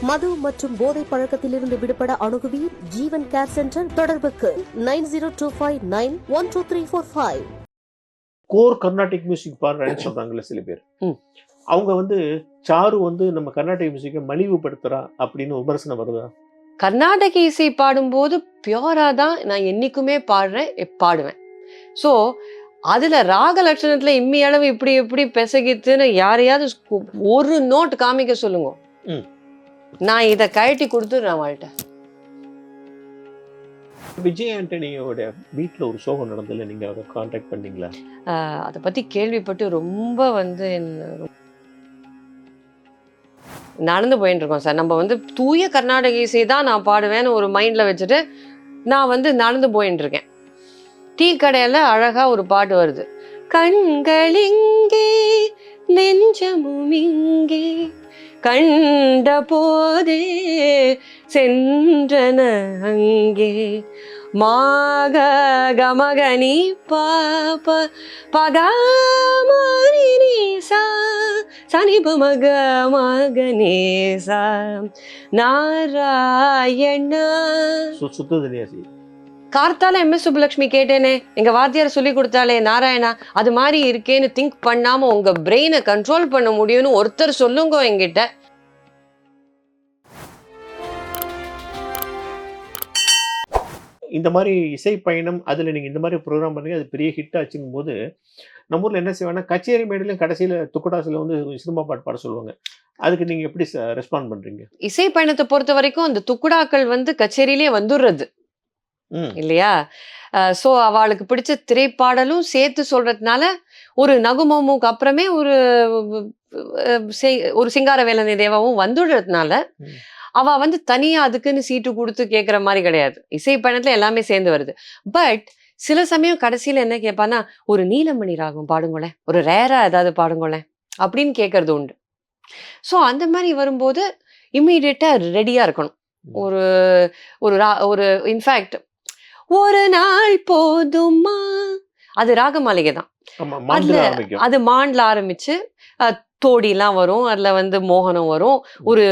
மது மற்றும் போதை பழக்கத்திலிருந்து விடுபட அணுகுவீர் ஜீவன் கேர் சென்டர். தொடர்புக்கு 9025912345. கோர் கர்நாடிக் மியூசிக் பாடுறான்னு சொல்றாங்கல்ல சில பேர். அவங்க சாரு நம்ம கர்நாடிக் மியூசிக்கை மலிவுபடுத்துறா அப்படின்னு விமர்சனம் வருதா? கர்நாடக இசை பாடும்போது பியூரா தான் நான் என்னைக்குமே பாடுவேன். ஸோ அதுல ராக லட்சணத்துல இம்மி அளவு இப்படி எப்படி பெசகித்துன்னு யாரையாவது ஒரு நோட் காமிக்க சொல்லுங்க, நான் இதை கழட்டி கொடுத்துடுறேன் வாழ்கிட்ட. விஜய் ஆண்டனியோட வீட்டில் ஒரு சோகம் நடந்ததில்ல, நீங்க அவரை கான்டாக்ட் பண்ணீங்களா? அதை பத்தி கேள்விப்பட்டு ரொம்ப நடந்து போயிட்டு இருக்கோம் சார். நம்ம தூய கர்நாடக இசை தான் நான் பாடுவேன்னு ஒரு மைண்ட்ல வச்சுட்டு நான் நடந்து போயிட்டு இருக்கேன். டீ கடையில அழகா ஒரு பாட்டு வருது, கண்களிங்கே நெஞ்சமும் இங்கே கண்ட போதே சென்றன அங்கே மாக கமகனி பாப பகமரி சா சனிபமக மகனேசா நாராயணா. கார்த்தால MS சுப்புலட்சுமி கேட்டேனே, எங்க வாத்தியார் சொல்லி கொடுத்தாலே நாராயணா, அது மாதிரி இருக்கேன்னு திங்க் பண்ணாம உங்க பிரெயினை கண்ட்ரோல் பண்ண முடியும்னு ஒருத்தர் சொல்லுங்க என்கிட்ட. இந்த மாதிரி இசை பயணம் அதுல நீங்க இந்த மாதிரி ப்ரோக்ராம் பண்ணி அது பெரிய ஹிட் ஆச்சுங்கும் போது நம்ம ஊர்ல என்ன செய்வாங்கன்னா கச்சேரி மேடையிலும் கடைசியில துக்கடாசில சினிமா பாட்டு பாட சொல்லுவாங்க. அதுக்கு நீங்க எப்படி ரெஸ்பாண்ட் பண்றீங்க? இசை பயணத்தை பொறுத்த வரைக்கும் அந்த துக்குடாக்கள் கச்சேரியிலே வந்துடுறது இல்லையா? ஸோ அவளுக்கு பிடிச்ச திரைப்பாடலும் சேர்த்து சொல்றதுனால ஒரு நகுமமுக்கு அப்புறமே ஒரு சிங்கார வேலனை தேவாவும் வந்துடுறதுனால அவ தனியா அதுக்குன்னு சீட்டு கொடுத்து கேட்குற மாதிரி கிடையாது. இசை பயணத்துல எல்லாமே சேர்ந்து வருது. பட் சில சமயம் கடைசியில என்ன கேட்பான்னா, ஒரு நீலமணி ராகம் பாடுங்களேன், ஒரு ரேரா ஏதாவது பாடுங்களேன் அப்படின்னு கேட்கறது உண்டு. ஸோ அந்த மாதிரி வரும்போது இம்மீடியட்டா ரெடியா இருக்கணும். ஒரு ஒரு இன்ஃபேக்ட் ஒரு நாள் போதுமா, அது ராக மாளிகை தான். அது மாண்ட்ல ஆரம்பிச்சு தோடிலாம் வரும், அதுல மோகனம் வரும், ஒரு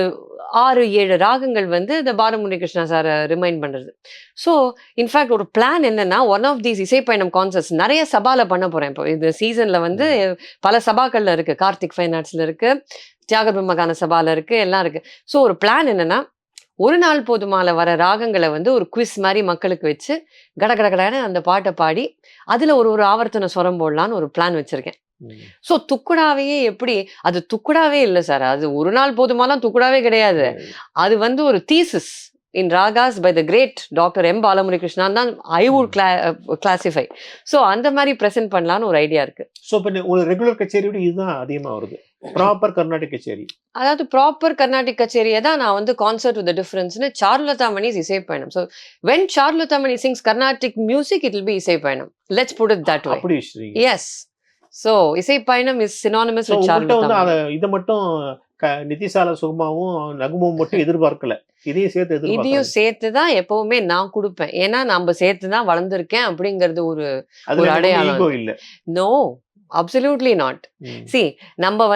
6-7 ராகங்கள் இந்த பாலமுரளி கிருஷ்ணா சார் ரிமைண்ட் பண்றது. ஸோ இன்ஃபேக்ட் ஒரு பிளான் என்னன்னா, ஒன் ஆஃப் தீஸ் இசை பயணம் கான்சர்ட்ஸ் நிறைய சபால பண்ண போறேன். இப்போ இந்த சீசன்ல பல சபாக்கள்ல இருக்கு, கார்த்திக் ஃபைன் ஆர்ட்ஸ்ல இருக்கு, தியாக பிரம்மகான சபால இருக்கு, எல்லாம் இருக்கு. ஸோ ஒரு பிளான் என்னன்னா, ஒரு நாள் போதுமால வர ராகங்களை ஒரு குவிஸ் மாதிரி மக்களுக்கு வச்சு கடகடகடன்னு அந்த பாட்டை பாடி அதுல ஒரு ஆவர்த்தன சொரம் போடலான்னு ஒரு பிளான் வச்சிருக்கேன். ஸோ துக்குடாவையே எப்படி, அது துக்குடாவே இல்லை சார், அது ஒரு நாள் போதுமாலாம் துக்குடாவே கிடையாது. அது ஒரு thesis in ragas by the great doctor M. Balamurali Krishnan தான் ஐ வுட் கிளாசிஃபை. ஸோ அந்த மாதிரி ப்ரெசென்ட் பண்ணலான்னு ஒரு ஐடியா இருக்கு. ஸோ இப்போ ஒரு ரெகுலர் கச்சேரியோட இதுதான் அதிகமாக வருது, ப்ராப்பர் கர்நாடிக் கச்சேரி. அதாவது ப்ராப்பர் கர்நாடிக் கச்சேரியை தான் நான் கான்சர்ட் வித் டிஃபரன்ஸ்னு சாருலதா மணிஸ் இசை பயணம். So when Charulatha Mani sings Carnatic music it will be இசை பயணம். Let's put it that way. Yes. So இசை பயணம் இஸ் சினானிமஸ் வித் சாருலதா. இதை மட்டும் நிதிசால சுகமாவும் நகுமும் மட்டும் எதிர்பார்க்கல, இதையும் சேர்த்து தான் எப்பவுமே நான் கொடுப்பேன். ஏன்னா நம்ம சேர்த்து தான் வளர்ந்துருக்கேன் அப்படிங்கிறது ஒரு அடையாளம் இல்ல. No, absolutely not. சி நம்ம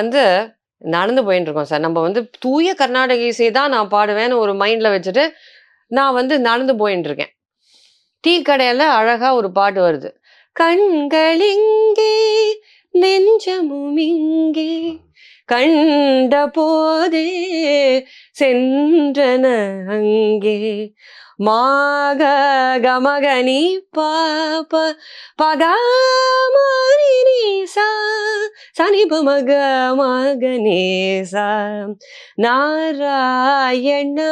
நடந்து போயிட்டு இருக்கோம் சார். நம்ம தூய கர்நாடக இசை தான் நான் பாடுவேன்னு ஒரு மைண்ட்ல வச்சுட்டு நான் நடந்து போயிட்டு இருக்கேன். டீ கடையில அழகா ஒரு பாட்டு வருது, கண்களிங்கே நெஞ்சமும் இங்கே கண்ட போதே சென்றன அங்கே மாக கமகனி பாப பகமரி சா சனிபமக மகனேசா நாராயணா.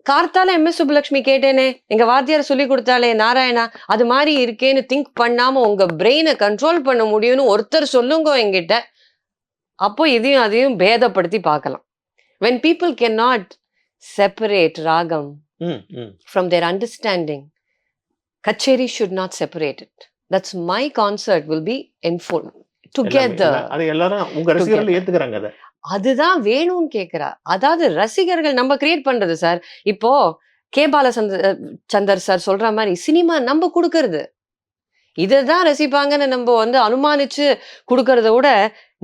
கார்த்தால MS சுப்புலட்சுமி கேட்டேனே, எங்க வாத்தியார் சொல்லி கொடுத்தாலே நாராயணா, அது மாதிரி இருக்கேன்னு திங்க் பண்ணாம உங்க பிரெயினை கண்ட்ரோல் பண்ண முடியும்னு ஒருத்தர் சொல்லுங்க என்கிட்ட. அப்போ இதையும் அதையும் பேதப்படுத்தி பார்க்கலாம். when people cannot separate ragam from their understanding, kacheri should not separate it. That's my concert will be in full together. அது எல்லாரும் உங்க ரசிகர்கள் ஏத்துக்கறாங்க அத. அதுதான் வேணும்னு கேக்குறா. அதாவது ரசிகர்கள் நம்ம கிரியேட் பண்றது சார். இப்போ கே பாலச்சந்தர் சார் சொல்ற மாதிரி சினிமா நம்ம கொடுக்கறது, இதைதான் ரசிப்பாங்கன்னு நம்ம அனுமானிச்சு கொடுக்கறத விட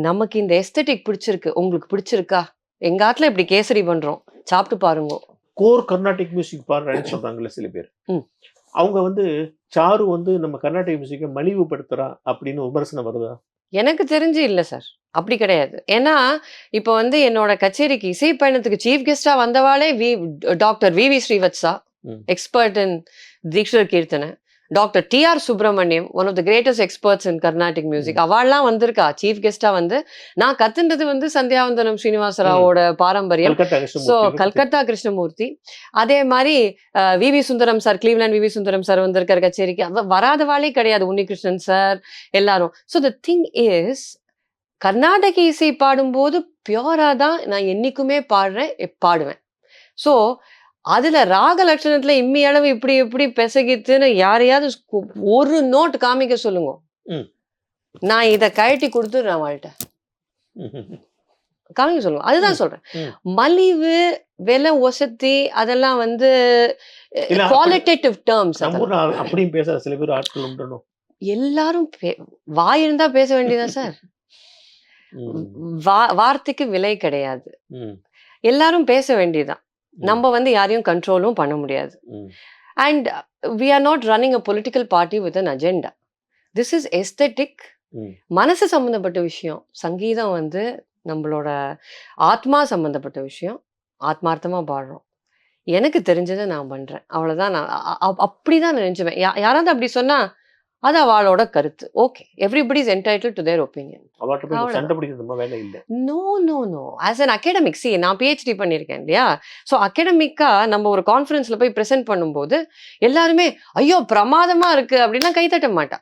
நமக்கு இந்த எஸ்தெட்டிக் பிடிச்சிருக்கு, உங்களுக்கு பிடிச்சிருக்கா, எங்க ஆத்துல இப்படி கேசரி பண்றோம், சாப்பிட்டு பாருங்க. கோர் கர்நாடிக் மியூசிக் பாடுறேன்னு சொல்றாங்கல்ல சில பேர். ம். அவங்க வந்து சாரு வந்து நம்ம கர்நாடிக் மியூசிக்கை மலிவுபடுத்துறா அப்படின்னு விமர்சனம் வருதா? எனக்கு தெரிஞ்சு இல்ல சார். அப்படி கிடையாது. ஏன்னா, இப்ப வந்து என்னோட கச்சேரிக்கு இசை பயணத்துக்கு சீஃப் கெஸ்ட்டா வந்தவாளே டாக்டர் வி.வி. ஸ்ரீவத்சா, ம். எக்ஸ்பர்ட் இன் தீக்ஷர் கீர்த்தனை. Doctor T R. Subramaniam, one of the greatest experts in Carnatic music. அவள்லாம் வந்திருக்கா சீஃப் கெஸ்ட்டா வந்து. நான் கத்துன்றது வந்து சந்தியாவந்தனம் ஸ்ரீனிவாச ராவோட பாரம்பரியம். கல்கத்தா ஸோ கிருஷ்ணமூர்த்தி பத்தி. கல்கத்தா கிருஷ்ணமூர்த்தி. அதே மாரி V V. Sundaram sir, Cleveland V V. Sundaram sir வந்திருக்காரு கச்சேரிக்கு. வராதவாளே கிடையாது. உன்னிகிருஷ்ணன் சார் எல்லாரும். ஸோ த திங் இஸ், கர்நாடக இசை பாடும்போது பியூரா தான் நான் என்னைக்குமே பாடுறேன், பாடுவேன். ஸோ அதுல ராக லட்சணத்துல இம்மி அளவு இப்படி எப்படி பெசகித்துன்னு யாரையாவது ஒரு நோட் காமிக்க சொல்லுங்க. ம். நான் இதை கழட்டி கொடுத்துடுறேன் வாழ்கிட்ட. காமிக்க சொல்லுங்க. அதுதான் சொல்றேன். ம். மலிவு, விலை ஒசத்தி, அதெல்லாம் வந்து இல்ல, குவாலிட்டேட்டிவ் டேர்ம்ஸ். நம்ம ஊர்ல அப்படியும் பேசுற சில பேர் ஆட்கள் உண்டணும். எல்லாரும் வாய் இருந்தா பேச வேண்டியதா சார். வார்த்தைக்கு விலை கிடையாது. எல்லாரும் பேச வேண்டியதுதான். நம்ம வந்து யாரையும் கண்ட்ரோலும் பண்ண முடியாது. And we are not running a political party with an agenda. This is aesthetic. மனசு சம்பந்தப்பட்ட விஷயம். சங்கீதம் வந்து நம்மளோட ஆத்மா சம்பந்தப்பட்ட விஷயம். ஆத்மார்த்தமா பாடுறோம். எனக்கு தெரிஞ்சதை நான் பண்றேன். அவ்வளவுதான். நான் அப்படிதான் நினைச்சுவேன். யாராவது அப்படி சொன்னா அது அவளோட கருத்து. Okay, everybody is entitled to their opinion. சண்டை பிடிக்கிறது வேலை இல்லை. No as an academic. நான் பிஹெச்டி பண்ணியிருக்கேன் இல்லையா? ஸோ அகாடமிக்கா நம்ம ஒரு கான்ஃபரன்ஸ்ல போய் ப்ரெசென்ட் பண்ணும்போது எல்லாருமே ஐயோ பிரமாதமா இருக்கு அப்படின்னா கைத்தட்ட மாட்டா.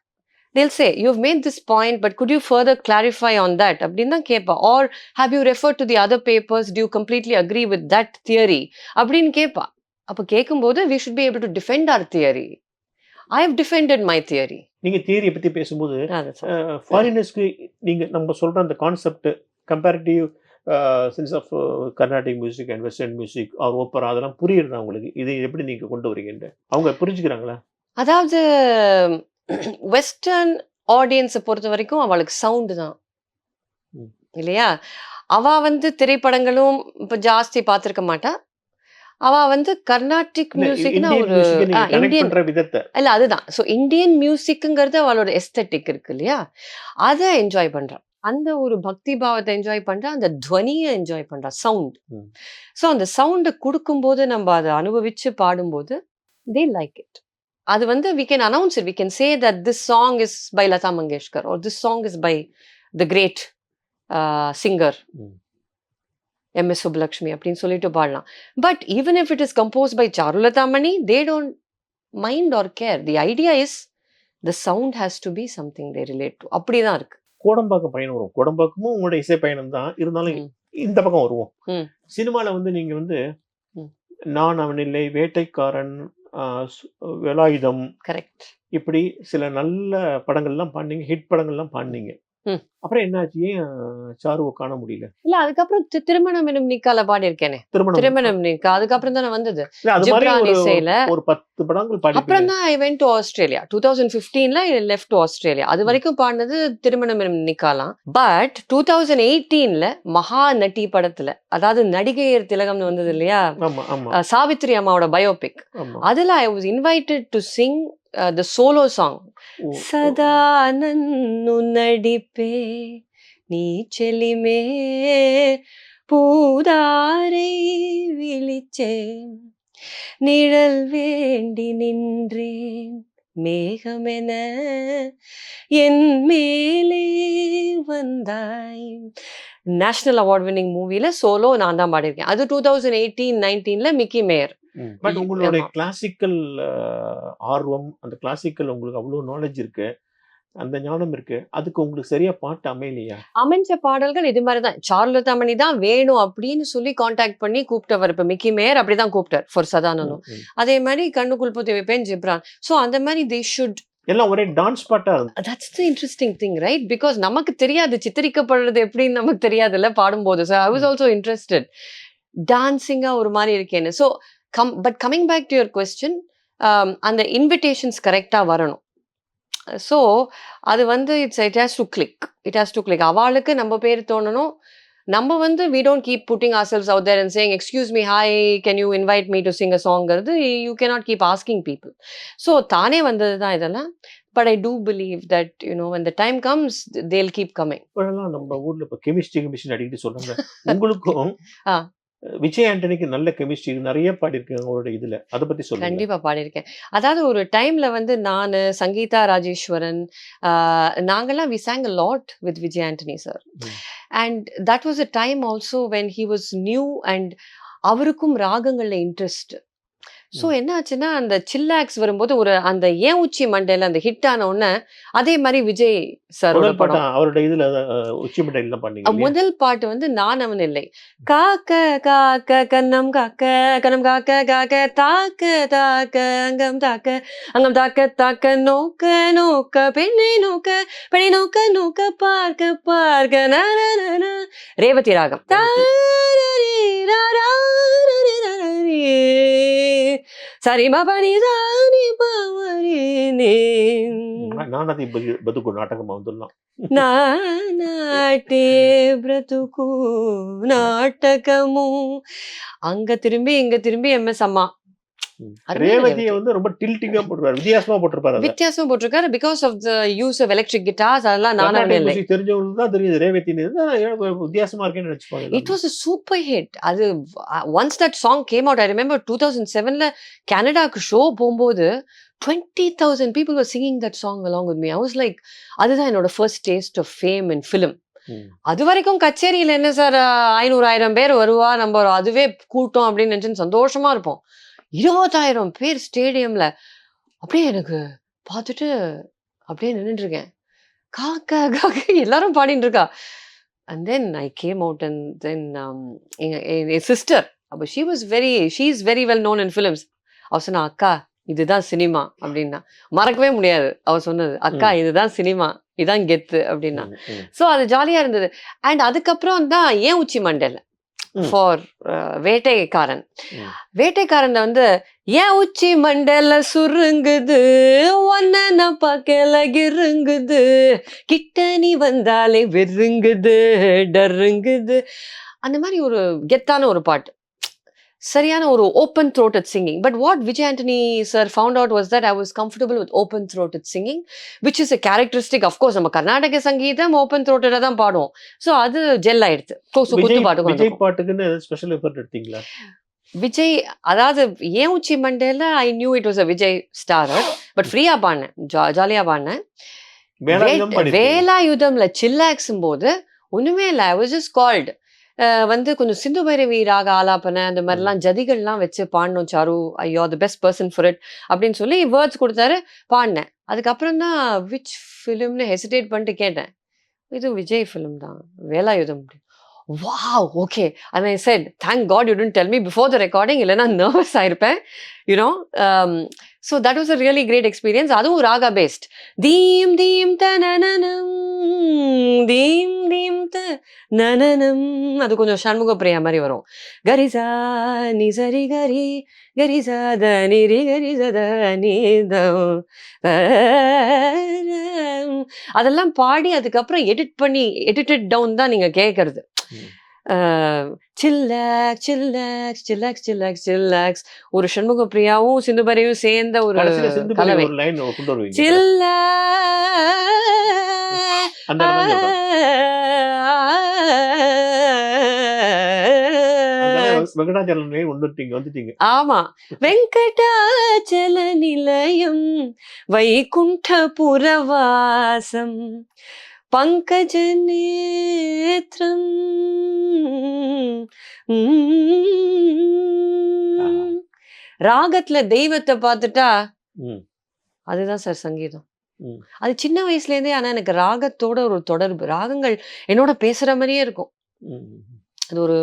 They'll say, you've made this point, but could you further clarify on that? அப்படின்னு தான் கேட்பா. Or have you referred to the other papers? Do you completely agree with that theory? அப்படின்னு கேட்பா. அப்போ கேட்கும்போது we should be able to defend our theory. I have defended my theory. நீங்க தியரியை பத்தி பேசும்போது ஃபாரினர்ஸ்க்கு நீங்க நம்ம சொல்ற அந்த concept comparative sense of Carnatic music and western music or opera அதெல்லாம் புரியுறதா உங்களுக்கு? இது எப்படி நீங்க கொண்டு வரீங்கன்னு அவங்க புரிஞ்சுக்கிறாங்களா? அதாவது வெஸ்டர்ன் ஆடியன்ஸை பொறுத்த வரைக்கும் அவளுக்கு சவுண்டு தான் இல்லையா? அவ வந்து திரைப்படங்களும் இப்போ ஜாஸ்தி பார்த்துருக்க மாட்டா. அவ வந்து கர்நாடிக் மியூசிக்னா ஒரு இந்தியன் விதத்தை இல்ல, அதுதான். ஸோ இந்தியன் மியூசிக்குங்கிறது அவளோட எஸ்தட்டிக் இருக்கு இல்லையா? அதை என்ஜாய் பண்றான். அந்த ஒரு பக்தி பாவத்தை என்ஜாய் பண்றா, அந்த துவனியை என்ஜாய் பண்றா, சவுண்ட். ஸோ அந்த சவுண்டை கொடுக்கும்போது நம்ம அதை அனுபவிச்சு பாடும்போது they like it. அது வந்து we can announce it. We can say that this song is by Lata Mangeshkar or this song is by the great singer M.S. Subbulakshmi அப்படின்னு சொல்லிட்டு பாடலாம். But even if it is compose by Charulatha Mani, they don't mind or care. The idea is the sound has to be something they relate to. அப்படிதான் இருக்கு. கோடம்பாக்கம் பயணம் வரும். கோடம்பாக்கமும் உங்களோட இசை பயணம் தான். இருந்தாலும் இந்த பக்கம் வருவோம். சினிமால வந்து நீங்க வந்து நான் அவனில்லை, வேட்டைக்காரன், வேலாயுதம், கரெக்ட், இப்படி சில நல்ல படங்கள்லாம் பாடினீங்க, ஹிட் படங்கள்லாம் பாடினீங்க. அப்புறம் என்னாச்சு? ஏன் சாருவை காண முடியல? இல்ல, அதுக்கப்புறம் திருமணம் எனும் நிக்கால பாடி இருக்கேனே. திருமணம் நிக்கா அதுக்கப்புறம் தானே வந்தது. ஒரு 10 படங்கள் பாடி. அப்புறம் தான் ஐ வென்ட் டு ஆஸ்திரேலியா. 2015ல ஐ லெஃப்ட் டு ஆஸ்திரேலியா. அது வரைக்கும் பாடினது திருமணம் எனும் நிக்காலாம். பட் 2018ல மகா நட்டி படத்துல, அதாவது நடிகையர் திலகம்னு வந்தது இல்லையா, சாவித்ரி அம்மாவோட பயோபிக், அதுல I was invited to Singh the solo song. சதா நன்னு நடிப்பே நீ செலிமே பூதாரை விழிச்சேன் நிழல் வேண்டி நின்றேன் மேகமென என் மேலே வந்தாய். நேஷனல் அவார்ட் வின்னிங் மூவில சோலோ நான் தான் பாடியிருக்கேன். அது 2018-19ல மிக்கி மேயர். பட் உங்களுடைய கிளாசிக்கல் ஆர்வம், அந்த கிளாசிக்கல் உங்களுக்கு அவ்வளவு நாலேஜ் இருக்கு, அந்த ஞானம் இருக்கு, அதுக்கு உங்களுக்கு சரியா பாட்டு அமையலையா? அமைஞ்ச பாடல்கள் இது மாதிரிதான். சாருலதா மணி தான் வேணும் அப்படின்னு சொல்லி கான்டாக்ட் பண்ணி கூப்பிட்டவர். இப்ப மிக்கி மேயர் அப்படிதான் கூப்பிட்டார் ஃபார் சதானனும். அதே மாதிரி கண்ணுக்குள் புத்தி வைப்பேன் ஜிப்ரான். ஸோ அந்த மாதிரி தே ஷுட் எல்லாம் ஒரே டான்ஸ் பாட்டா இருக்கு. That's the interesting thing, right? Because நமக்கு தெரியாது சித்தரிக்கப்படுறது எப்படின்னு, நமக்கு தெரியாதுல்ல பாடும்போது. So I was also interested டான்சிங்கா ஒரு மாதிரி இருக்கேன்னு. So but coming back to your question, அந்த இன்விடேஷன்ஸ் கரெக்டாக வரணும். ஸோ அது வந்து இட் ஹேஸ் டு கிளிக். அவளுக்கு நம்ம பேர் தோணணும், நம்ம வந்து we don't keep putting ourselves out there and saying, excuse me, hi, can you invite me to sing a song? You cannot keep asking people. So தானே வந்தது தான் இதெல்லாம். But I do believe that, when the time comes, they'll keep coming. இப்பெல்லாம் நம்ம ஊர்ல இப்ப chemistry அடிக்கடி சொல்றாங்க. உங்களுக்கும் ஆ. விஜய் ஆண்டனிக்கு நல்ல கெமிஸ்ட்ரி நிறைய பாடியிருக்காங்க அவரோட இதுல. அத பத்தி சொல்லுங்க. கண்டிப்பா பாடியிருக்கேன். அதாவது ஒரு டைம்ல வந்து நானு, சங்கீதா ராஜேஸ்வரன், நாங்கெல்லாம் we sang a lot with Vijay Antony sir. And that was a time also when he was new and அவருக்கும் ராகங்கள்ல இன்ட்ரெஸ்ட். ஸோ என்ன ஆச்சுன்னா, அந்த சில்லாக்ஸ் வரும்போது அந்த ஏன் உச்சி மண்டையில அந்த ஹிட் ஆன உடனே அதே மாதிரி விஜய் சாரோட படம் அவரோட இதுல உச்சி மண்டையில தான் பண்ணீங்க. முதல் பாட்டு வந்து நான் அவன் இல்லை, காக்க காக்க கண்ணம் காக்க கண்ணம் காக்க காக்க தாக்க தாக்க அங்கம் தாக்க அங்கம் தாக்க தாக்க நோக்க நோக்க பெண்ணை நோக்க பெண்ணை நோக்க நோக்க பார்க்க பார்க்க ரேவதி ராகம் சரிமா பனி சாரி பாவரி நானதி బతుకు నాటకం అవుతున్నాం. నాటే బ్రతుకు నాటకము அங்க திரும்பி இங்க திரும்பி எம்எஸ் அம்மா. ரேவதியை வந்து ரொம்ப டில்டிங்கா போட்டுருக்காரு, வித்தியாசமா போட்டிருக்காரு because of the use of electric guitars. அதெல்லாம் நானே இல்லை, தெரிஞ்சவங்களுக்கு தான் தெரியுது ரேவதி வித்தியாசமா இருக்கேன்னு நினைச்சுப்பாங்க. It was a super hit. அது once that song came out, I remember 2007ல கனடாக்கு ஷோ போகும்போது 20,000 people were singing that song along with me. I was like, அதுதான் என்னோட first taste of fame in film. அது வரைக்கும் கச்சேரியில் என்ன சார் 500,000 பேர் வருவா, நம்ம அதுவே கூட்டம் அப்படின்னு நினைச்சு சந்தோஷமா இருப்போம். 20,000 பேர் ஸ்டேடியம்ல அப்படியே எனக்கு பார்த்துட்டு அப்படியே நின்றுட்டு இருக்கேன். காக்கா காக்க எல்லாரும் பாடிட்டு இருக்கா. And then I came out and then N sister, அப்போ she is very well known in films. அவ சொன்னா, அக்கா இதுதான் சினிமா அப்படின்னா. மறக்கவே முடியாது அவ சொன்னது, அக்கா இதுதான் சினிமா, இதான் கெத்து அப்படின்னா. ஸோ அது ஜாலியா இருந்தது. அண்ட் அதுக்கப்புறம் தான் ஏன் உச்சி மண்டையில ஃபார் வேட்டைக்காரன். வேட்டைக்காரன் வந்து ஏன் உச்சி மண்டல சுருங்குது ஒன்ன பார்க்கல கிருங்குது கிட்ட நீ வந்தாலே வெறுங்குது டருங்குது, அந்த மாதிரி ஒரு கெத்தான ஒரு பாட்டு, சரியான ஒரு open throated singing. But what Vijay Antony sir found out was that I was comfortable with open throated singing, which is a characteristic. Of course நம்ம கர்நாடக சங்கீதம் ஓப்பன் த்ரோட்டடாக தான் பாடுவோம். ஸோ அது ஜெல் ஆயிடுச்சு. குத்து பாட்டுக்குன்னு ஸ்பெஷல் எஃபர்ட் எடுத்தீங்களா? விஜய், அதாவது ஏன் உச்சி மண்டேல I knew it was a Vijay starrer, but ஃப்ரீயா பாடினேன், ஜாலியா பாடினேன். வேலாயுதம்ல சில்லாக்ஸும் போது ஒண்ணுமே இல்லை, ஐ வாஸ் ஜஸ்ட் கால்ட் வந்து கொஞ்சம் சிந்து பைரவி ராக ஆலாப்பனை அந்த மாதிரிலாம் ஜதிகள்லாம் வச்சு பாடணும் சாரு, ஐயோ the best person for it அப்படின்னு சொல்லி வேர்ட்ஸ் கொடுத்தாரு, பாடினேன். அதுக்கப்புறம் தான் விச் ஃபிலிம்னு ஹெசிடேட் பண்ணிட்டு கேட்டேன், இது விஜய் ஃபிலிம் தான் Velayutham. Wow, okay. And I said, thank God you didn't tell me before the recording, இல்லைன்னா nervous ஆயிருப்பேன், So that was a really great experience. அதுவும் ராகா based. தீம் தீம் தனனனம் தீம் தீம் தனனனம், அது கொஞ்சம் சண்முக பிரியா மாதிரி வரும். கரிசா நி சரி கரி கரிசா த நிரி கரிசா த நீ அதெல்லாம் பாடி அதுக்கப்புறம் எடிட்டட் டவுன் தான் நீங்க கேட்கறது. Chillax chillax chillax chillax chillax, ஒரு சண்முக பிரியாவும் சிந்து பைரவியும் சேர்ந்த ஒரு கலவை. சில்லா ஆமா, வெங்கடாச்சல நிலையம் வைகுண்டபுரவாசம் பங்கஜ நேத்ரம் ராகத்துல தெய்வத்தை பார்த்துட்டா அதுதான் சார் சங்கீதம். அது சின்ன வயசுல இருந்தே. ஆனா எனக்கு ராகத்தோட ஒரு தொடர்பு, ராகங்கள் என்னோட பேசுற மாதிரியே இருக்கும். அது ஒரு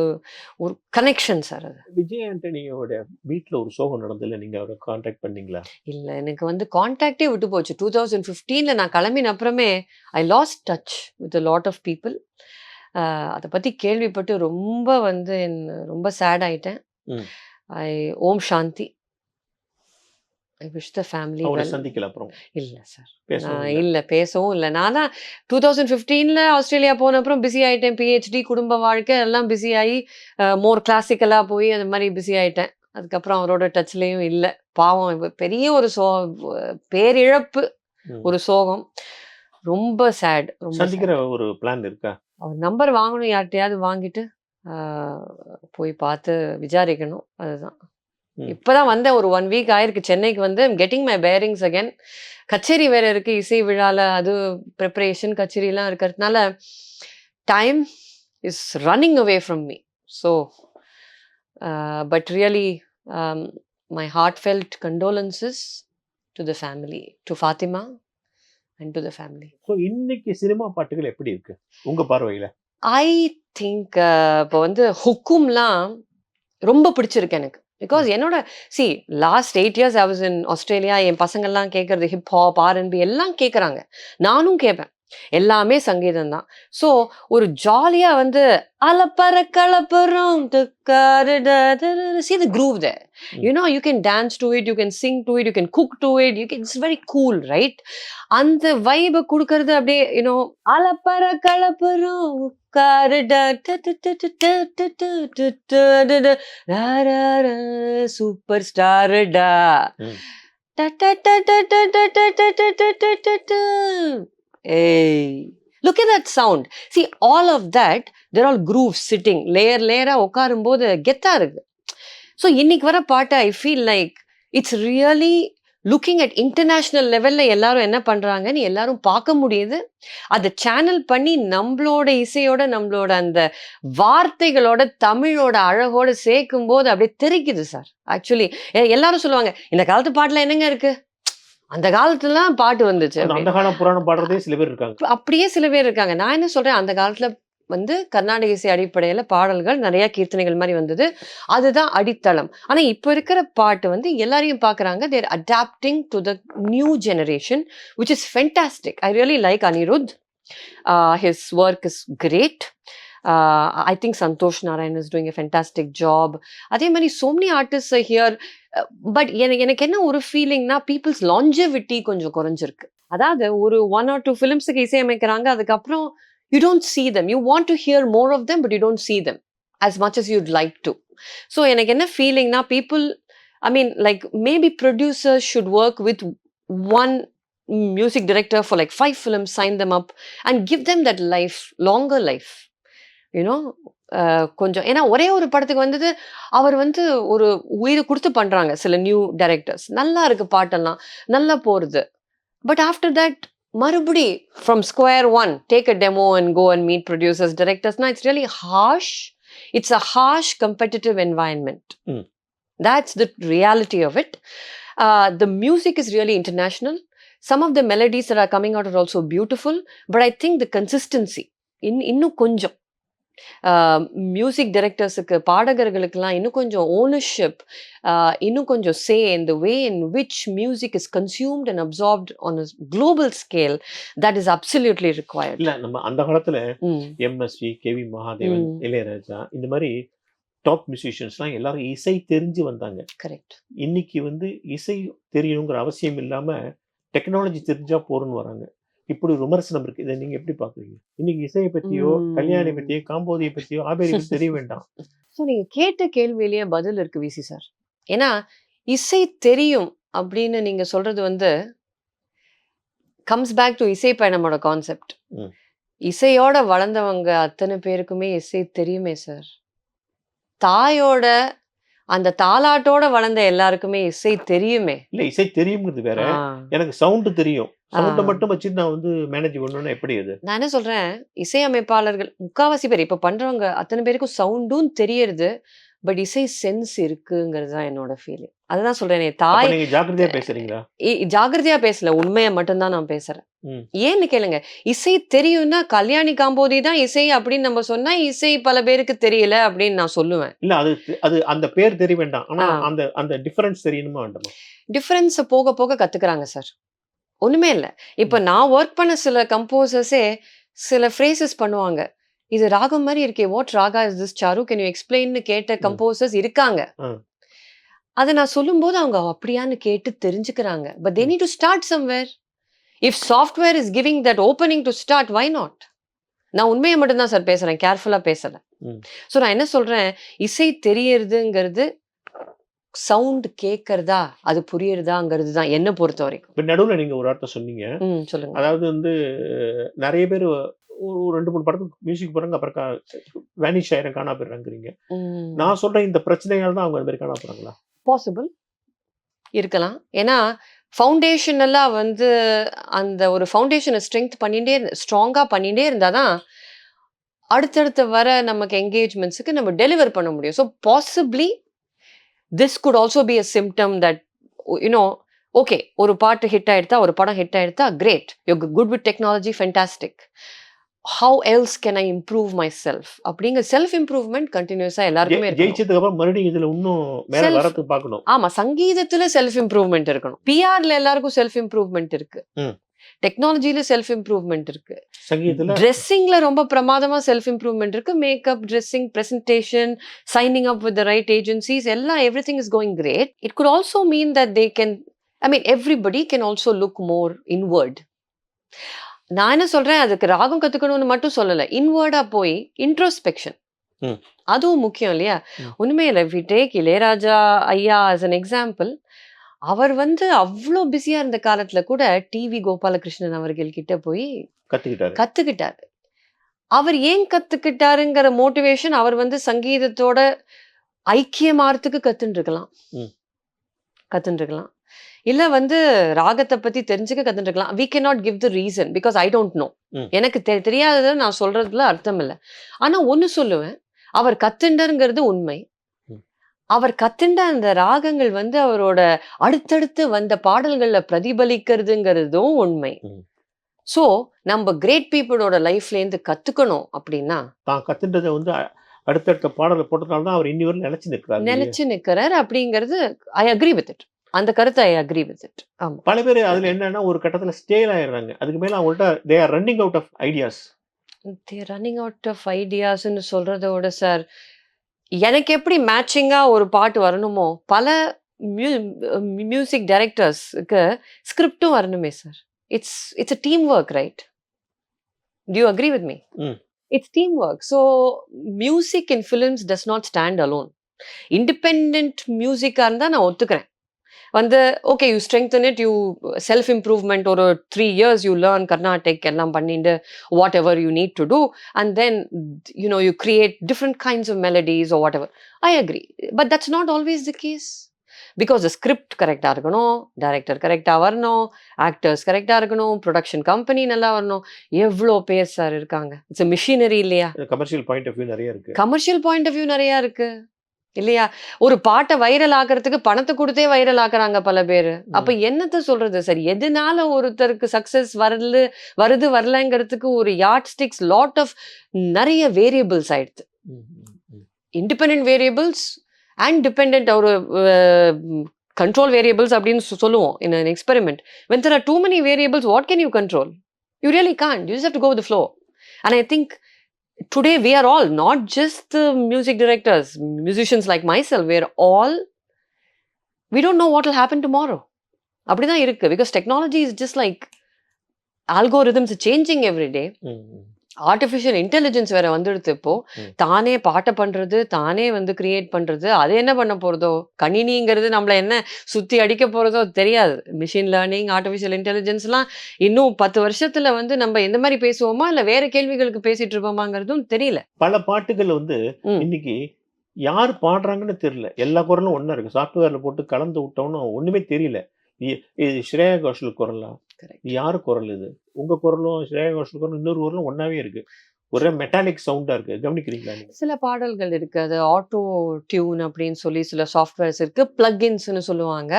கனெக்ஷன் சார். அது விஜய் ஆண்டனியோட வீட்டில் ஒரு சோகம் நடந்ததில்ல, நீங்க அவரை கான்டாக்ட் பண்ணீங்களா? இல்ல, எனக்கு வந்து கான்டாக்டே விட்டு போச்சு. 2015ல நான் கிளம்பின அப்புறமே ஐ last touch with a lot of people. அதை பத்தி கேள்விப்பட்டு ரொம்ப வந்து ரொம்ப சேட் ஆயிட்டேன். ஓம் சாந்தி. ஐ விஷ் த ஃபேமிலி அவரை வெல். சந்திக்கல அப்புறம் இல்ல சார். பேசவும் இல்ல. இல்ல பேசவும் இல்ல. நான் தான் 2015ல ஆஸ்திரேலியா போன அப்புறம் பிஸி ஆயிட்டேன். பிஹெச்டி, குடும்ப வாழ்க்கை எல்லாம் பிஸி ஆகி மோர் கிளாசிக்கலா போய் அந்த மாதிரி பிஸி ஆயிட்டேன். அதுக்கப்புறம் அவரோட டச்லயும் இல்ல. பாவம் பெரிய ஒரு பேரிழப்பு, ஒரு சோகம். ரொம்ப சேட். ரொம்ப சந்திக்கிற ஒரு பிளான் இருக்கா? அவர் நம்பர் வாங்கணும், யார்கிட்டயாவது வாங்கிட்டு போய் பார்த்து விசாரிக்கணும். அதுதான். இப்பதான் வந்தேன், ஒரு 1 வீக் ஆயிருக்கு சென்னைக்கு வந்து. Getting my bearings again. கச்சேரி வேற இருக்கு, இசை விழால அது ப்ரிப்பரேஷன் கச்சேரிலாம் இருக்கிறதுனால time is running away from me. So but really my heart felt condolences to the family, to Fatima and to the family. So இன்னைக்கு சினிமா பாட்டுகள் எப்படி இருக்கு உங்க பார்வையில? ஐ திங்க் இப்போ வந்து ஹுக்கும்லாம் ரொம்ப பிடிச்சிருக்கு எனக்கு. பிகாஸ் என்னோட last 8 years I was in Australia. என் பசங்கள்லாம் கேட்கறது ஹிப்ஹாப், R&B எல்லாம் கேட்குறாங்க, நானும் கேட்பேன். எல்லாமே சங்கீதம் தான். ஸோ ஒரு ஜாலியா வந்து அலப்பற கலப்புறம் see the groove there. You know, you can dance to it, you can sing to it, you can cook to it, it's very cool, right? அந்த வைபை கொடுக்கறது அப்படியே, யூனோ, அலப்பற கலப்புறம் சூப்பர் ஸ்டார்டா. Hey, look at that sound. See, all of that, they're all grooves sitting லேயரா உட்காரும்போது கெத்தா இருக்கு. ஸோ இன்னைக்கு வர பாட்டு I feel like it's really looking at international லெவலில் எல்லாரும் என்ன பண்ணுறாங்கன்னு எல்லாரும் பார்க்க முடியுது. அதை சேனல் பண்ணி நம்மளோட இசையோட, நம்மளோட அந்த வார்த்தைகளோட, தமிழோட அழகோட சேர்க்கும் போது அப்படியே தெரிக்குது சார். ஆக்சுவலி எல்லாரும் சொல்லுவாங்க, இந்த காலத்து பாட்டுல என்னங்க இருக்கு, அந்த காலத்துலலாம் பாட்டு வந்துச்சு. அந்த காலம் புராணம் பாடுறதே சில பேர் இருக்காங்க. அப்படியே சில பேர் இருக்காங்க. நான் என்ன சொல்றேன், அந்த காலத்துல வந்து கர்நாடக இசை அடிப்படையில பாடல்கள் நிறைய கீர்த்தனைகள் மாதிரி வந்தது, அதுதான் அடித்தளம். ஆனா இப்ப இருக்கிற பாட்டு வந்து எல்லாரையும் பாக்குறாங்க, they're adapting to the new generation, which is fantastic. I really like Anirudh. His work is great. I think Santosh Narayan is doing a fantastic job. அதே மாதிரி so many artists are here. But எனக்கு என்ன ஒரு ஃபீலிங்னா, peoples லாஞ்சவிட்டி கொஞ்சம் குறைஞ்சிருக்கு. அதாவது ஒரு 1 or 2 ஃபிலிம்ஸுக்கு இசையமைக்கிறாங்க, அதுக்கப்புறம் you don't see them. You want to hear more of them, but you don't see them as much as you'd like to. So எனக்கு என்ன ஃபீலிங்னா, people, I mean, like maybe producers should work with one music director for like 5 films, sign them up and give them that life, longer life. You know, கொஞ்சம், ஏன்னா ஒரே ஒரு படத்துக்கு வந்தது அவர் வந்து ஒரு உயிரை கொடுத்து பண்றாங்க சில நியூ டைரக்டர்ஸ். நல்லா இருக்கு பாட்டெல்லாம், நல்லா போறது. பட் ஆஃப்டர் தட் மறுபடி from square one, take a demo and go and meet producers, டைரக்டர்ஸ்னா it's really harsh. It's a harsh competitive environment. That's the reality of it. The music is really international. Some of the melodies that are coming out are also beautiful, but I think the consistency இன்னும் கொஞ்சம் music டைரக்டர்ஸுக்கு, பாடகர்களுக்கெல்லாம் இன்னும் கொஞ்சம் ownership, இன்னும் கொஞ்சம் say in the way in which music is consumed and absorbed on a global scale, that is absolutely required. இல்ல, நம்ம அந்த காலத்துல எம்எஸ்வி, கேவி மகாதேவன், இளையராஜா, இந்த மாதிரி டாப் மியூசிஷியன்ஸ்லாம் எல்லாரும் இசை தெரிஞ்சு வந்தாங்க. கரெக்ட். இன்னைக்கு வந்து இசை தெரியணுங்கிற அவசியம் இல்லாம டெக்னாலஜி தெரிஞ்சா போறோன்னு வராங்க. இப்படி விமர்சனம் இருக்கு. இதை நீங்க எப்படி பாக்குறீங்க? இன்னைக்கு இசையை பத்தியோ, கல்யாணி பத்தியோ, காம்போதியை பத்தியோ, ஆபேரி பத்தி தெரிய வேண்டாம். ஸோ நீங்க கேட்ட கேள்வியிலேயே பதில் இருக்கு விசி சார். ஏன்னா இசை தெரியும் அப்படின்னு நீங்க சொல்றது வந்து கம்ஸ் பேக் டு இசை பயணமோட கான்செப்ட். இசையோட வளர்ந்தவங்க அத்தனை பேருக்குமே இசை தெரியுமே சார். தாயோட அந்த தாலாட்டோட வளர்ந்த எல்லாருக்குமே இசை தெரியுமே. இல்ல, இசை தெரியுங்கிறது வேற, எனக்கு சவுண்ட் தெரியும். சவுண்டை மட்டும் வச்சுட்டு நான் வந்து மேனேஜ் பண்ணணும்னா எப்படி? அது நான் என்ன சொல்றேன், இசையமைப்பாளர்கள் முக்காவாசி பேர் இப்ப பண்றவங்க அத்தனை பேருக்கும் சவுண்டும் தெரியறது, பட் இசை சென்ஸ் இருக்குங்கிறது தான் என்னோட ஃபீலிங். அதுதான் சொல்றேன். தாய், நீங்க ஜாக்கிரதையா பேசுறீங்களா? ஜாக்கிரதையா பேசல, உண்மையை மட்டும்தான் நான் பேசுறேன். ஏன்னு கேளுங்க, இசை தெரியும்னா கல்யாணி காம்போதி தான் இசை அப்படின்னு நம்ம சொன்னா, இசை பல பேருக்கு தெரியல அப்படின்னு நான் சொல்லுவேன். இல்ல, அது அந்த பேர் தெரிய வேண்டாம், ஆனா அந்த டிஃபரன்ஸ் தெரியணுமா வேண்டாமா? டிஃபரன்ஸ் போக போக கத்துக்கிறாங்க சார். ஒண்ணுமே இல்ல. இப்ப நான் ஒர்க் பண்ண சில கம்போசர்ஸே சில ஃப்ரேசஸ் பண்ணுவாங்க, இது ராகம் மாதிரி இருக்கே, what raga is this Charu, can you எக்ஸ்பிளைன்னு கேட்ட கம்போசர்ஸ் இருக்காங்க. அதை நான் சொல்லும்போது அவங்க அப்படியான்னு கேட்டு தெரிஞ்சுக்கிறாங்க. But they need to start somewhere. If software is giving that opening to start, why not? நான் உண்மையை மட்டும்தான் சார் பேசுறேன், கேர்ஃபுல்லா பேசல. ஸோ நான் என்ன சொல்றேன், இசை தெரியறதுங்கிறது சவுண்ட் கேட்கறதா அது புரியுறதாங்கிறது தான் என்ன பொறுத்த வரைக்கும். இப்போ நடுவில் நீங்கள் ஒரு வார்த்தை சொன்னீங்க, சொல்லுங்க. அதாவது வந்து நிறைய பேர் ஒரு 2-3 படத்துக்கு மியூசிக் போறாங்க, அப்புறம் வேனிஷ் ஆயிரம் காணா போயிடுறாங்கிறீங்க. நான் சொல்றேன் இந்த பிரச்சனைகள் தான் அவங்க அந்த மாதிரி காணா போறாங்களா? பாசிபிள் இருக்கலாம். ஏன்னா ஃபவுண்டேஷனெல்லாம் வந்து அந்த ஒரு ஃபவுண்டேஷனை ஸ்ட்ராங்காக பண்ணிகிட்டே இருந்தால் தான் அடுத்தடுத்த வர நமக்கு என்கேஜ்மெண்ட்ஸுக்கு நம்ம டெலிவர் பண்ண முடியும். So possibly this could also be a symptom that you know okay, ஒரு பாட்டு ஹிட் ஆகிடுதா, ஒரு படம் ஹிட் ஆகிடுதா, great, you could with technology, fantastic. How else can I improve my self அப்படிங்கிற செல்ஃப் இம்ப்ரூவ்மெண்ட் கண்டினியூஸாக எல்லாருக்குமே ஜெயிச்சதுக்கு அப்புறம் மறுபடியும் இதில் இன்னும் மேலே வரது பார்க்கணும். ஆமா, சங்கீதத்துல செல்ஃப் இம்ப்ரூவ்மெண்ட் இருக்கணும். பிஆர்ல எல்லாருக்கும் செல்ஃப் இம்ப்ரூவ்மெண்ட் இருக்கு, டெக்னாலஜில செல்ஃப் இம்ப்ரூவ்மெண்ட் இருக்கு, சங்கீதத்துல ட்ரெஸ்ஸிங்ல ரொம்ப பிரமாதமா செல்ஃப் இம்ப்ரூவ்மெண்ட் இருக்கு. Makeup, dressing, presentation, signing up with the right agencies, எல்லாம் everything is going great. It good also mean that they can, I mean everybody can also look more inward. நான் என்ன சொல்றேன், அதுக்கு ராகம் கத்துக்கணும்னு மட்டும் சொல்லல, இன்வர்டா போய் இன்ட்ரோஸ்பெக்ஷன் அதுவும் முக்கியம் இல்லையா? உண்மையில வி டேக் இளையராஜா ஐயா ஆஸ் அன் எக்ஸாம்பிள். அவர் வந்து அவ்வளோ பிஸியா இருந்த காலத்துல கூட டிவி கோபாலகிருஷ்ணன் அவர்கள் கிட்ட போய் கத்துக்கிட்டாரு. அவர் ஏன் கத்துக்கிட்டாருங்கிற மோட்டிவேஷன், அவர் வந்து சங்கீதத்தோட ஐக்கியமாறதுக்கு கத்துன்னு இருக்கலாம், இல்ல வந்து ராகத்தை பத்தி தெரிஞ்சுக்க கத்துட்டு இருக்கலாம். we cannot give the reason because I don't know. எனக்கு தெரியாததை நான் சொல்றதுல அர்த்தம் இல்லை. ஆனா ஒண்ணு சொல்லுவேன், அவர் கத்துண்டருங்கிறது உண்மை. அவர் கத்துண்ட அந்த ராகங்கள் வந்து அவரோட அடுத்தடுத்து வந்த பாடல்கள்ல பிரதிபலிக்கிறதுங்கிறதும் உண்மை. சோ நம்ம கிரேட் பீப்புளோட லைஃப்ல இருந்து கத்துக்கணும் அப்படின்னா, தான் கத்துன்றதை வந்து அடுத்தடுத்த பாடலை போட்டதுனால தான் அவர் இன்னி வரை நினைச்சு நிக்கிறார் அப்படிங்கிறது ஐ அக்ரி வித் இட். அந்த கருத்தை ஐ அக்ரி வித் இட். ஆமா, பல பேர் அதுல என்னன்னா ஒரு கட்டத்துல ஸ்டேல் ஆயிடுறாங்க. அதுக்கு மேல அவங்கள்ட்ட they are running out of ideas. they are running out of ideas ன்னு சொல்றதோட சார், எனக்கு எப்படி மேட்சிங்கா ஒரு பாட்டு வரணுமோ, பல மியூசிக் டைரக்டர்ஸ்க்கு ஸ்கிரிப்டும் வரணுமே sir. It's a team work, right? do you agree with me? It's teamwork. So music in films does not stand alone. Independent music இருந்தா நான் ஒத்துக்கிறேன். வந்து okay, you strengthen it, you self improvement, ஒரு 3 years you learn Carnatic எல்லாம் பண்ணிட்டு whatever you need to do, and then you create different kinds of melodies or whatever. I agree, but that's not always the case. Because the script கரெக்டாக இருக்கணும், director கரெக்டாக வரணும், actors கரெக்டாக இருக்கணும், production company நல்லா வரணும். எவ்வளோ பேர் சார் இருக்காங்க. இட்ஸ் மிஷினரி இல்லையா? கமர்ஷியல் பாயிண்ட் ஆஃப் வியூ நிறைய இருக்கு இல்லையா? ஒரு பாட்டை வைரல் ஆக்குறதுக்கு பணத்தை கொடுத்தே வைரல் ஆக்குறாங்க பல பேர். அப்ப என்னத்த சொல்றது சார்? எதனால ஒருத்தருக்கு சக்சஸ் வருது வரலங்கிறதுக்கு ஒரு யார்ட் ஸ்டிக்ஸ், லாட் ஆஃப் நிறைய வேரியபிள்ஸ் ஆயிடுது. இண்டிபெண்டன்ட் வேரியபிள்ஸ் அண்ட் டிபெண்டன்ட் ஒரு கண்ட்ரோல் வேரியபிள்ஸ் அப்படின்னு சொல்லுவோம் in an experiment. When there are too many variables, what can you control? You really can't. You just have to go with the flow. And I think today we are all, not just the music directors, musicians like myself, we don't know what will happen tomorrow. அப்படிதான் இருக்கு. Because technology is just like algorithms are changing every day. Artificial intelligence வேற வந்துடுது. இப்போ தானே பாட்டை பண்றது, தானே வந்து கிரியேட் பண்றது, அது என்ன பண்ண போறதோ, கணினிங்கிறது நம்மள என்ன சுத்தி அடிக்க போறதோ தெரியாது. மிஷின் லேர்னிங், ஆர்டிஃபிஷியல் இன்டெலிஜென்ஸ்லாம் இன்னும் 10 வருஷத்துல வந்து நம்ம எந்த மாதிரி பேசுவோமா இல்ல வேற கேள்விகளுக்கு பேசிட்டு இருப்போமாங்கிறதும் தெரியல. பல பாட்டுகள் வந்து இன்னைக்கு யார் பாடுறாங்கன்னு தெரியல. எல்லா குரலும் ஒன்னா இருக்கு. சாஃப்ட்வேர்ல போட்டு கலந்து விட்டோம்னு ஒண்ணுமே தெரியல. இது ஸ்ரேயா கோஷல் குரலா, யாரு குரல் இது? உங்க குரலும் ஸ்ரேயா கோஷல் குரலும் இன்னொரு குரலும் ஒன்னாவே இருக்கு. ஒரே மெட்டாலிக் சவுண்டா இருக்கு. கவனிக்கிறீங்களா? சில பாடல்கள் இருக்கு, அது ஆட்டோ டியூன் அப்படின்னு சொல்லி சில சாஃப்ட்வேர்ஸ் இருக்கு, பிளக்இன்ஸ்னு சொல்லுவாங்க.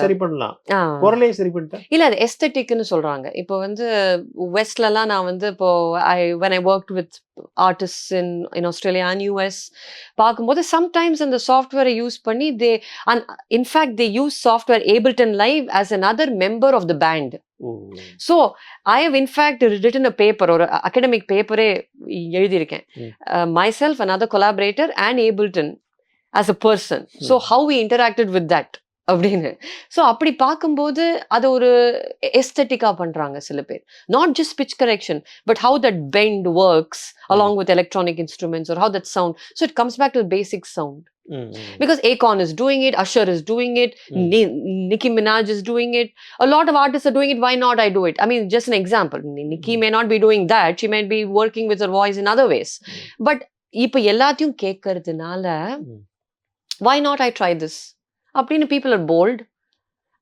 சரி பண்ணலாம், குரலே சரி பண்ணிட்டா இல்ல, அது எஸ்தெட்டிக்னு சொல்றாங்க. இப்போ வந்து வெஸ்ட்லலாம் நான் வந்து இப்போ when I worked with artists in Australia and US பார்க்கும்போது sometimes அந்த சாஃப்ட்வேரை யூஸ் பண்ணி in fact they use software Ableton Live as another member of the band. So I have in fact written a paper, or academic paper எழுதியிருக்கேன், myself, another collaborator and Ableton as a person. So how we interacted with that அப்படின்னு. So அப்படி பார்க்கும்போது அதை ஒரு எஸ்தட்டிக்காக பண்ணுறாங்க சில பேர். Not just pitch correction, but how that bend works along with electronic instruments or how that sound. So it comes back to basic sound. Because Akon is doing it, Usher is doing it, Nicki Minaj is doing it, a lot of artists are doing it. Why not I do it? I mean, just an example. Nicki may not be doing that, she might be working with her voice in other ways. But இப்போ எல்லாத்தையும் கேட்கறதுனால why not I try this? அப்படின்னு people are bold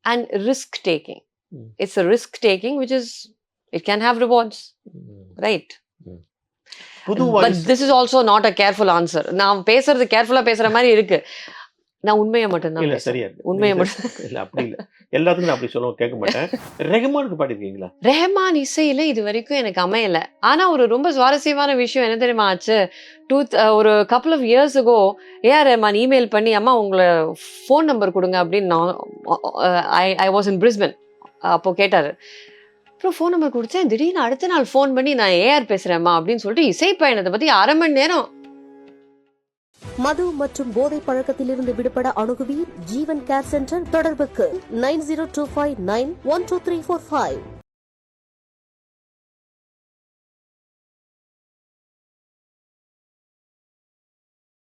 and risk taking. It's a risk taking which is, it can have rewards, right? But this is also not a careful answer. நான் பேசுறது கேர்ஃபுல்லா பேசுற மாதிரி இருக்கு. நான் உண்மையை மட்டும் தான் சரியா உண்மையை மட்டும் இல்ல, அப்படி இல்ல, எல்லாத்துக்கும் நான் அப்படி சொல்லுவோம் கேட்க மாட்டேன். ரெஹமானுக்கு பாடிருக்கீங்களா? ரெஹமான் இசையில இது வரைக்கும் எனக்கு அமையல. ஆனா ஒரு ரொம்ப சுவாரஸ்யமான விஷயம் என்ன தெரியுமா ஆச்சு, ஒரு couple of years ago AR Rahman email பண்ணி, அம்மா உங்களை ஃபோன் நம்பர் கொடுங்க அப்படின்னு I was in Brisbane அப்போ கேட்டாரு. அப்புறம் ஃபோன் நம்பர் கொடுத்தேன். திடீர்னு அடுத்த நாள் ஃபோன் பண்ணி நான் ஏஆர் பேசுறேம்மா அப்படின்னு சொல்லிட்டு இசை பயணத்தை பத்தி 1/2 மணி நேரம். மது மற்றும் போதை பழக்கத்திலிருந்து விடுபட அணுகுவீர் ஜீவன் கேர் சென்டர். தொடர்புக்கு 9025912345.